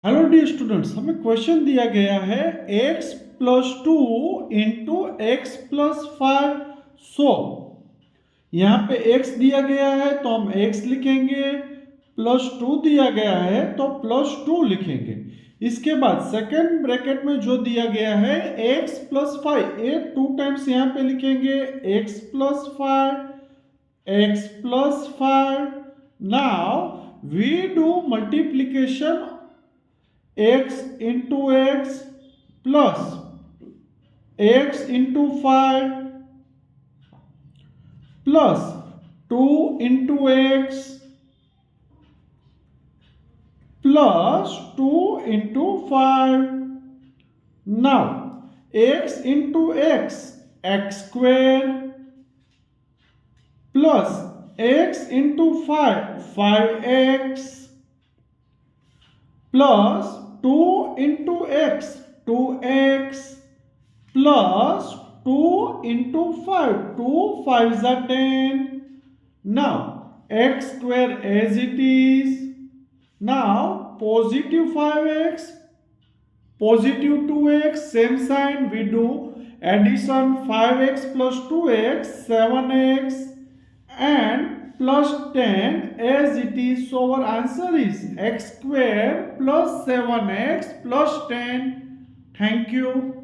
Hello dear students, हमें question दिया गया है x plus two into x plus five. So यहाँ पे x दिया गया है तो हम x लिखेंगे, प्लस टू दिया गया है तो प्लस टू लिखेंगे। इसके बाद सेकेंड ब्रैकेट में जो दिया गया है x प्लस फाइव, ये टू टाइम्स यहाँ पे लिखेंगे x plus five, x plus five. Now we do multiplication x into x plus x into 5 plus 2 into x plus 2 into 5. Now x into x, x square plus x into 5, 5x plus 2 into x, 2x plus 2 into 5, 2 5s are 10. Now x square as it is. Now positive 5x, positive 2x, same sign we do addition 5x plus 2x, 7x and plus 10 as it is. So our answer is x square plus 7x plus 10. Thank you.